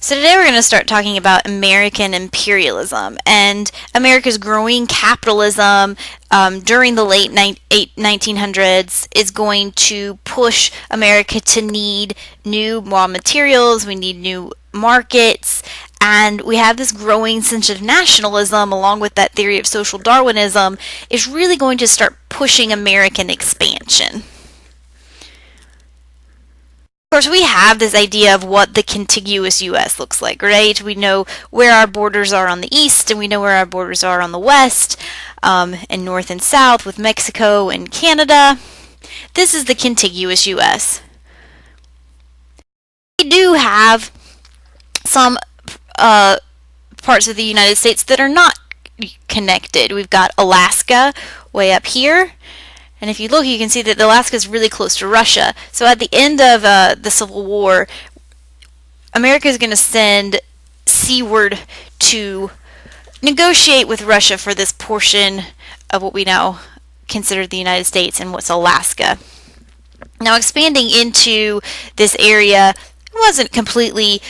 So today we're going to start talking about American imperialism and America's growing capitalism during the late 1900s is going to push America to need new raw materials, we need new markets, and we have this growing sense of nationalism along with that theory of social Darwinism is really going to start pushing American expansion. Of course, we have this idea of what the contiguous U.S. looks like, right? We know where our borders are on the east, and we know where our borders are on the west, and north and south with Mexico and Canada. This is the contiguous U.S. We do have some parts of the United States that are not connected. We've got Alaska way up here. And if you look, you can see that Alaska is really close to Russia. So at the end of the Civil War, America is going to send seaward to negotiate with Russia for this portion of what we now consider the United States and what's Alaska. Now, expanding into this area wasn't completely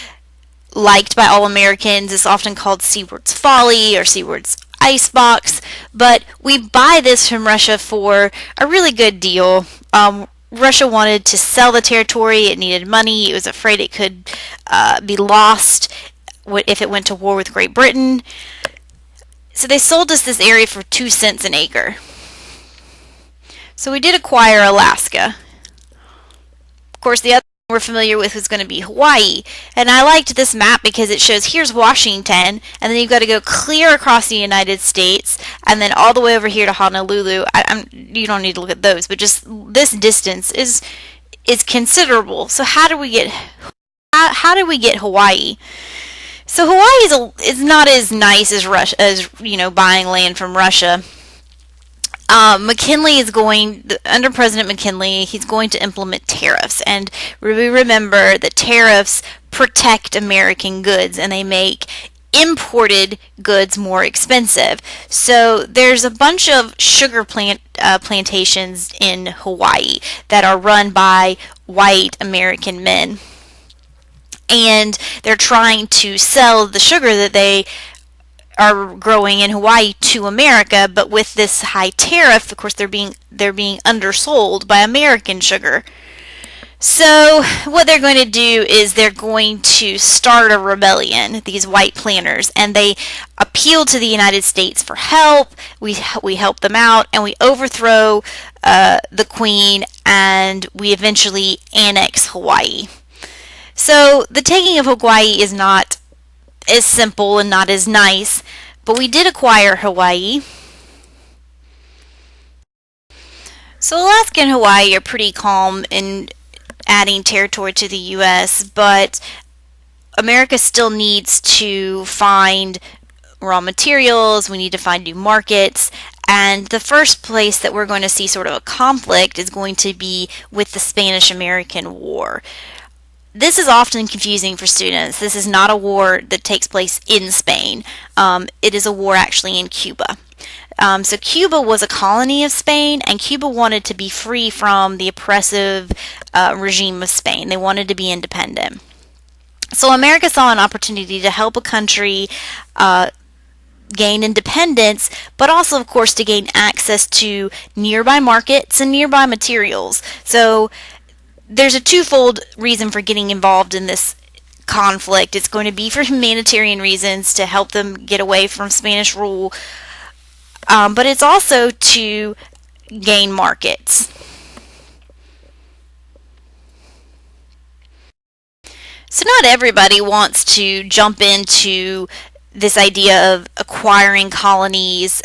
liked by all Americans. It's often called Seward's Folly or Seward's Icebox, but we buy this from Russia for a really good deal. Russia wanted to sell the territory. It needed money. It was afraid it could be lost if it went to war with Great Britain. So they sold us this area for 2 cents an acre. So we did acquire Alaska. Of course, the other we're familiar with is going to be Hawaii. And I liked this map because it shows here's Washington, and then you've got to go clear across the United States, and then all the way over here to Honolulu. You don't need to look at those, but just this distance is considerable. So how do we get Hawaii? So Hawaii is not as nice as Russia, as buying land from Russia. McKinley is under President McKinley, he's going to implement tariffs. And we remember that tariffs protect American goods and they make imported goods more expensive. So there's a bunch of sugar plantations in Hawaii that are run by white American men. And they're trying to sell the sugar that they are growing in Hawaii to America, but with this high tariff, of course, they're being undersold by American sugar. So what they're going to do is they're going to start a rebellion, these white planters, and they appeal to the United States for help. We help them out, and we overthrow the Queen, and we eventually annex Hawaii. So the taking of Hawaii is not as simple and not as nice, but we did acquire Hawaii. So Alaska and Hawaii are pretty calm in adding territory to the U.S., but America still needs to find raw materials, we need to find new markets, and the first place that we're going to see sort of a conflict is going to be with the Spanish-American War. This is often confusing for students. This is not a war that takes place in Spain. It is a war actually in Cuba. So Cuba was a colony of Spain, and Cuba wanted to be free from the oppressive regime of Spain. They wanted to be independent. So America saw an opportunity to help a country gain independence, but also, of course, to gain access to nearby markets and nearby materials. So there's a twofold reason for getting involved in this conflict. It's going to be for humanitarian reasons to help them get away from Spanish rule, but it's also to gain markets. So not everybody wants to jump into this idea of acquiring colonies.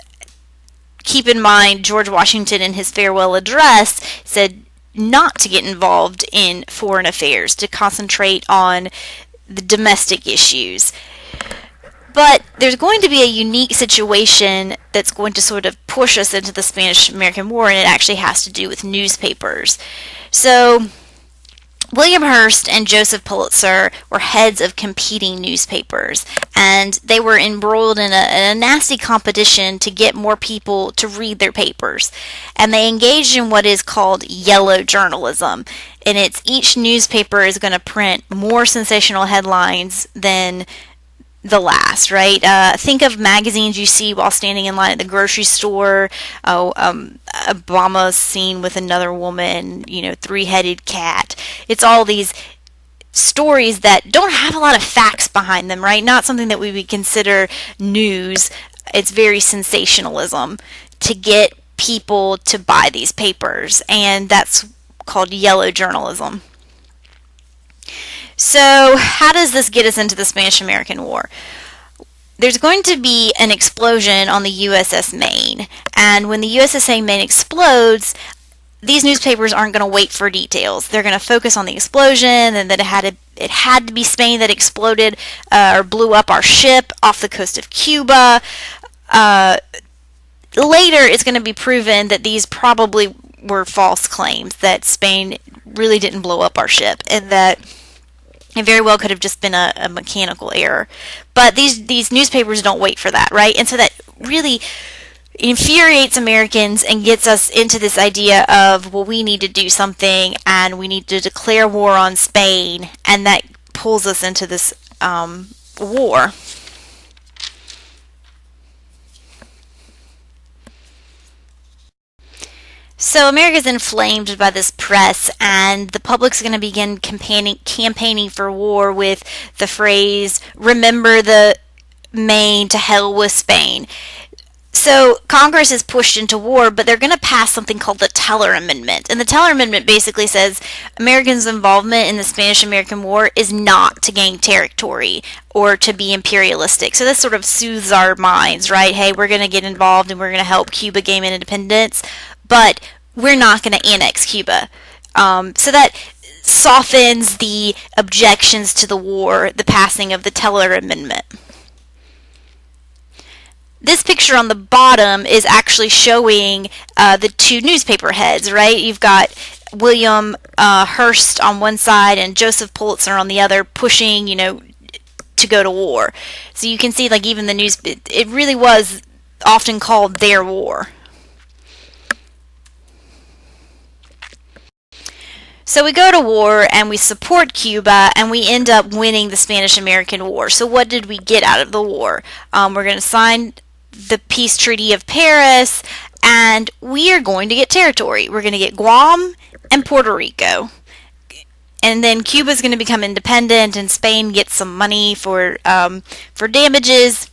Keep in mind, George Washington in his farewell address said not to get involved in foreign affairs, to concentrate on the domestic issues. But there's going to be a unique situation that's going to sort of push us into the Spanish-American War, and it actually has to do with newspapers. So William Hearst and Joseph Pulitzer were heads of competing newspapers, and they were embroiled in a nasty competition to get more people to read their papers. And they engaged in what is called yellow journalism. And it's each newspaper is going to print more sensational headlines than the last, right? Think of magazines you see while standing in line at the grocery store. Obama seen with another woman, three-headed cat. It's all these stories that don't have a lot of facts behind them, right? Not something that we would consider news. It's very sensationalism to get people to buy these papers, and that's called yellow journalism. So, how does this get us into the Spanish-American War? There's going to be an explosion on the USS Maine, and when the USS Maine explodes, these newspapers aren't going to wait for details. They're going to focus on the explosion and that it had to be Spain that exploded or blew up our ship off the coast of Cuba. Later, it's going to be proven that these probably were false claims, that Spain really didn't blow up our ship, and that it very well could have just been a mechanical error. But these newspapers don't wait for that, right? And so that really infuriates Americans and gets us into this idea of, well, we need to do something and we need to declare war on Spain, and that pulls us into this war. So America's inflamed by this press, and the public's going to begin campaigning for war with the phrase, "Remember the Maine, to hell with Spain." So Congress is pushed into war, but they're going to pass something called the Teller Amendment. And the Teller Amendment basically says Americans' involvement in the Spanish-American War is not to gain territory or to be imperialistic. So this sort of soothes our minds, right? Hey, we're going to get involved and we're going to help Cuba gain independence, but we're not going to annex Cuba. So that softens the objections to the war, the passing of the Teller Amendment. This picture on the bottom is actually showing the two newspaper heads, right? You've got William Hearst on one side and Joseph Pulitzer on the other, pushing, to go to war. So you can see, like, even the news, it really was often called their war. So we go to war and we support Cuba and we end up winning the Spanish-American War. So what did we get out of the war? We're going to sign the Peace Treaty of Paris, and we are going to get territory. We're going to get Guam and Puerto Rico. And then Cuba's going to become independent, and Spain gets some money for damages.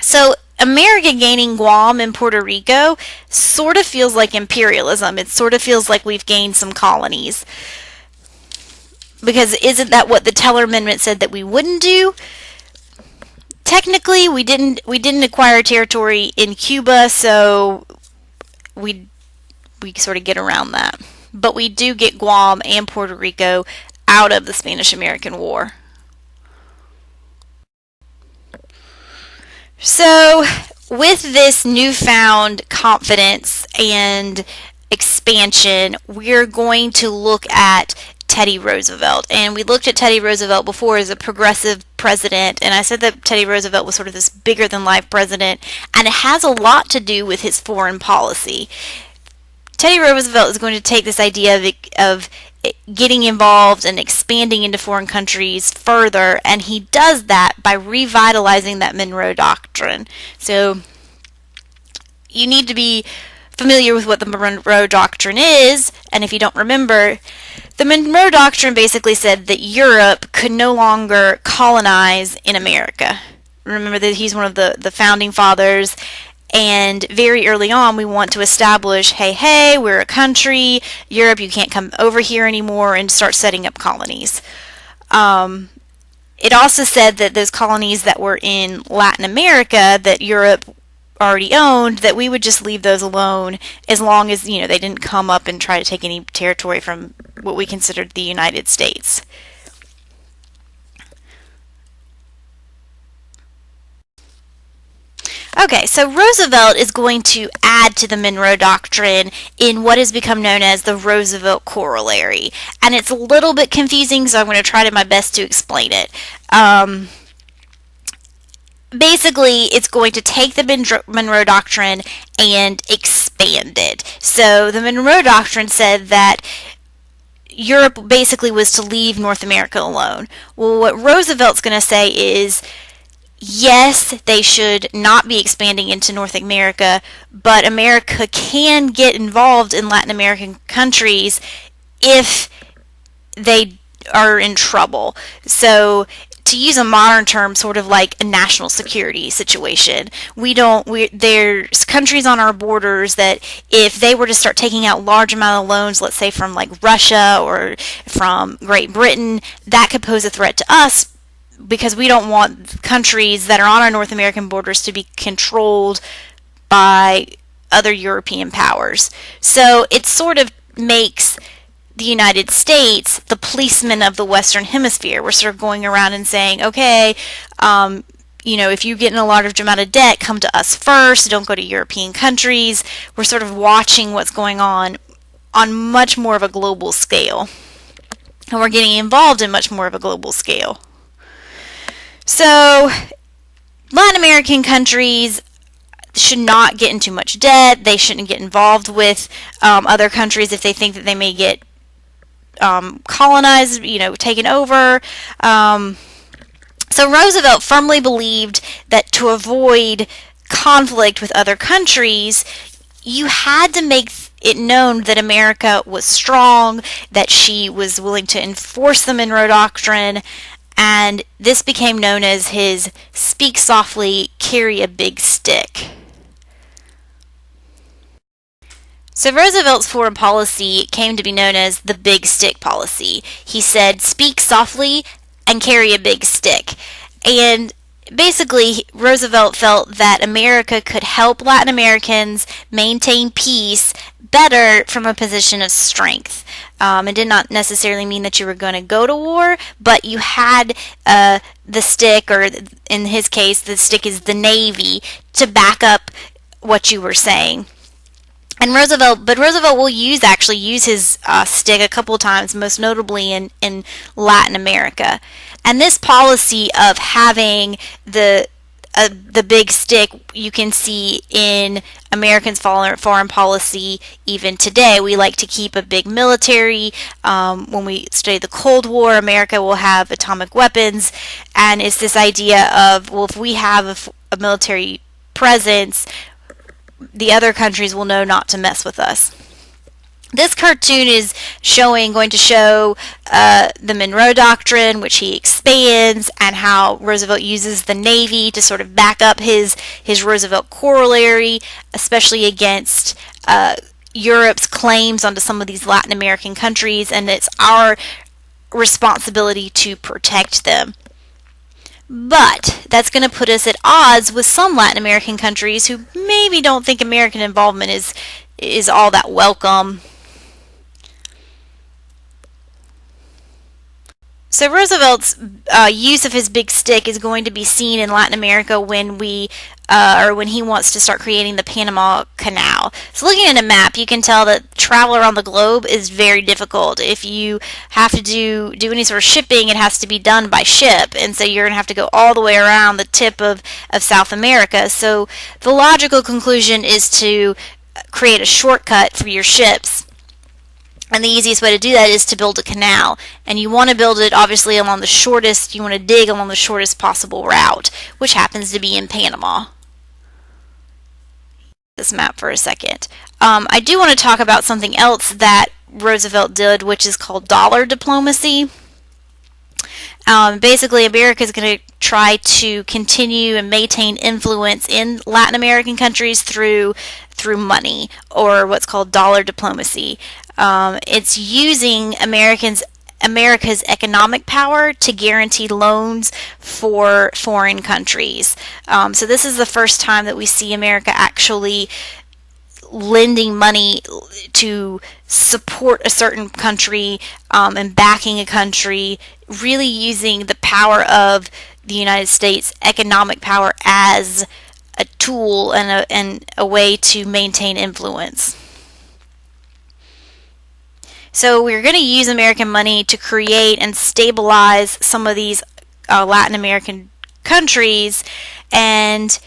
So America gaining Guam and Puerto Rico sort of feels like imperialism. It sort of feels like we've gained some colonies. Because isn't that what the Teller Amendment said that we wouldn't do? Technically, we didn't acquire territory in Cuba, so we sort of get around that. But we do get Guam and Puerto Rico out of the Spanish-American War. So, with this newfound confidence and expansion, we're going to look at Teddy Roosevelt. And we looked at Teddy Roosevelt before as a progressive president, and I said that Teddy Roosevelt was sort of this bigger-than-life president, and it has a lot to do with his foreign policy. Teddy Roosevelt is going to take this idea of getting involved and expanding into foreign countries further, and he does that by revitalizing that Monroe Doctrine. So you need to be familiar with what the Monroe Doctrine is, and if you don't remember, the Monroe Doctrine basically said that Europe could no longer colonize in America. Remember that he's one of the founding fathers, and very early on we want to establish, hey, we're a country, Europe, you can't come over here anymore, and start setting up colonies. It also said that those colonies that were in Latin America that Europe already owned, that we would just leave those alone as long as, they didn't come up and try to take any territory from what we considered the United States. Okay, so Roosevelt is going to add add to the Monroe Doctrine in what has become known as the Roosevelt Corollary. And it's a little bit confusing, so I'm going to try my best to explain it. Basically, it's going to take the Monroe Doctrine and expand it. So the Monroe Doctrine said that Europe basically was to leave North America alone. Well, what Roosevelt's going to say is, yes, they should not be expanding into North America, but America can get involved in Latin American countries if they are in trouble. So, to use a modern term, sort of like a national security situation. There's countries on our borders that if they were to start taking out large amount of loans, let's say from like Russia or from Great Britain, that could pose a threat to us, because we don't want countries that are on our North American borders to be controlled by other European powers. So it sort of makes the United States the policeman of the Western Hemisphere. We're sort of going around and saying, okay, if you get in a large amount of debt, come to us first, don't go to European countries. We're sort of watching what's going on much more of a global scale. And we're getting involved in much more of a global scale. So, Latin American countries should not get into much debt. They shouldn't get involved with other countries if they think that they may get colonized, taken over. So Roosevelt firmly believed that to avoid conflict with other countries, you had to make it known that America was strong, that she was willing to enforce the Monroe Doctrine, and this became known as his "speak softly, carry a big stick." So Roosevelt's foreign policy came to be known as the big stick policy. He said, speak softly and carry a big stick. And basically, Roosevelt felt that America could help Latin Americans maintain peace better from a position of strength. It did not necessarily mean that you were going to go to war, but you had the stick, or in his case, the stick is the Navy, to back up what you were saying. And Roosevelt will actually use his stick a couple of times, most notably in Latin America. And this policy of having the big stick, you can see in Americans' foreign policy even today. We like to keep a big military. When we study the Cold War, America will have atomic weapons, and it's this idea of, well, if we have a military presence, the other countries will know not to mess with us. This cartoon is going to show the Monroe Doctrine, which he expands, and how Roosevelt uses the Navy to sort of back up his Roosevelt Corollary, especially against Europe's claims onto some of these Latin American countries, and it's our responsibility to protect them. But that's going to put us at odds with some Latin American countries who maybe don't think American involvement is all that welcome. So Roosevelt's use of his big stick is going to be seen in Latin America when he wants to start creating the Panama Canal. So looking at a map, you can tell that travel around the globe is very difficult. If you have to do any sort of shipping, it has to be done by ship, and so you're going to have to go all the way around the tip of South America. So the logical conclusion is to create a shortcut for your ships. And the easiest way to do that is to build a canal. And you want to build it, obviously, you want to dig along the shortest possible route, which happens to be in Panama. This map for a second. I do want to talk about something else that Roosevelt did, which is called dollar diplomacy. Basically, America is going to try to continue and maintain influence in Latin American countries through money, or what's called dollar diplomacy. It's using America's economic power to guarantee loans for foreign countries. So this is the first time that we see America actually lending money to support a certain country and backing a country, really using the power of the United States economic power as a tool and a way to maintain influence. So we're going to use American money to create and stabilize some of these Latin American countries, and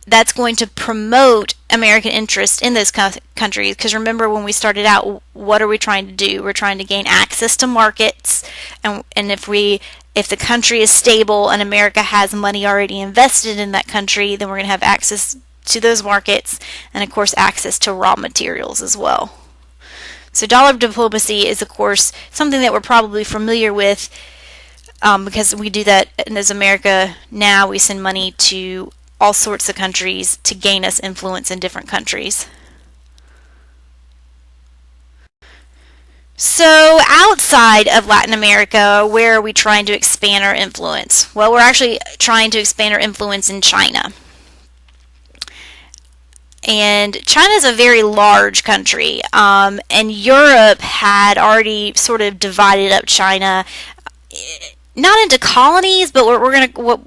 that's going to promote American interest in those countries. Because remember, when we started out, what are we trying to do? We're trying to gain access to markets, and if the country is stable and America has money already invested in that country, then we're going to have access to those markets and, of course, access to raw materials as well. So dollar diplomacy is, of course, something that we're probably familiar with because we do that as America now. We send money to all sorts of countries to gain us influence in different countries. So outside of Latin America, where are we trying to expand our influence? Well, we're actually trying to expand our influence in China. And China is a very large country, and Europe had already sort of divided up China, not into colonies, but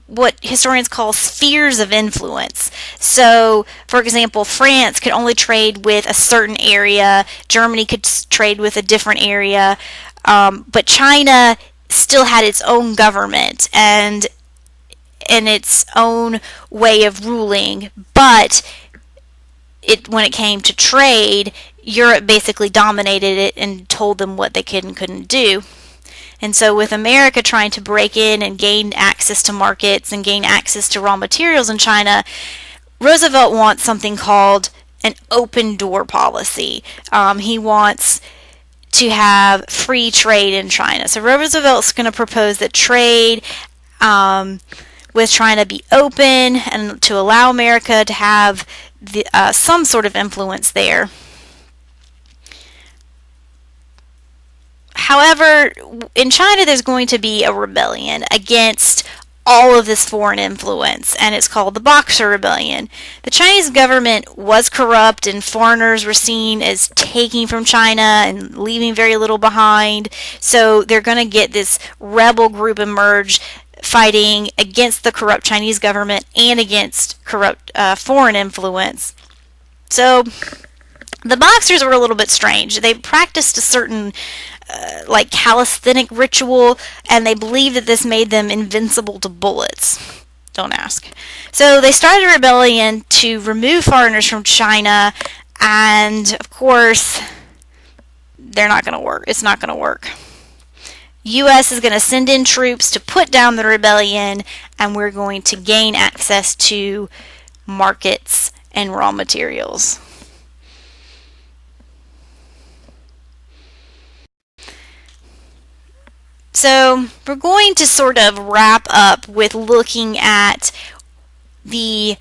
what historians call spheres of influence. So, for example, France could only trade with a certain area, Germany could trade with a different area, but China still had its own government and its own way of ruling, but when it came to trade, Europe basically dominated it and told them what they could and couldn't do. And so with America trying to break in and gain access to markets and gain access to raw materials in China, Roosevelt wants something called an open door policy. He wants to have free trade in China. So Roosevelt's going to propose that trade with China be open and to allow America to have some sort of influence there. However, in China there's going to be a rebellion against all of this foreign influence, and it's called the Boxer Rebellion. The Chinese government was corrupt, and foreigners were seen as taking from China and leaving very little behind. So they're going to get this rebel group emerge fighting against the corrupt Chinese government and against corrupt foreign influence. So the Boxers were a little bit strange. They practiced a certain like calisthenic ritual, and they believed that this made them invincible to bullets. Don't ask. So they started a rebellion to remove foreigners from China, and of course they're not going to work. It's not going to work. U.S. is going to send in troops to put down the rebellion, and we're going to gain access to markets and raw materials. So we're going to sort of wrap up with looking at the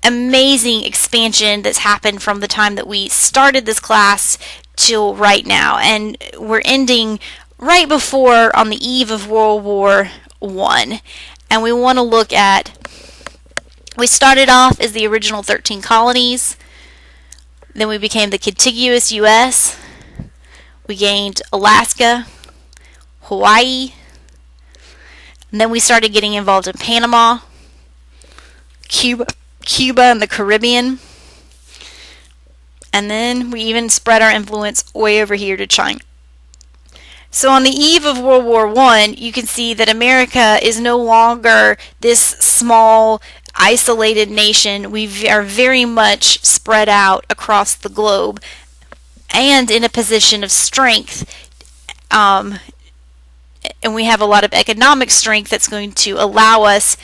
amazing expansion that's happened from the time that we started this class till right now. And we're ending right before, on the eve of World War I. And we want to look at, we started off as the original 13 colonies. Then we became the contiguous U.S. We gained Alaska, Hawaii, and then we started getting involved in Panama, Cuba and the Caribbean, and then we even spread our influence way over here to China. So on the eve of World War I, you can see that America is no longer this small, isolated nation. We are very much spread out across the globe and in a position of strength. And we have a lot of economic strength that's going to allow us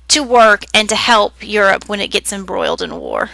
to work and to help Europe when it gets embroiled in war.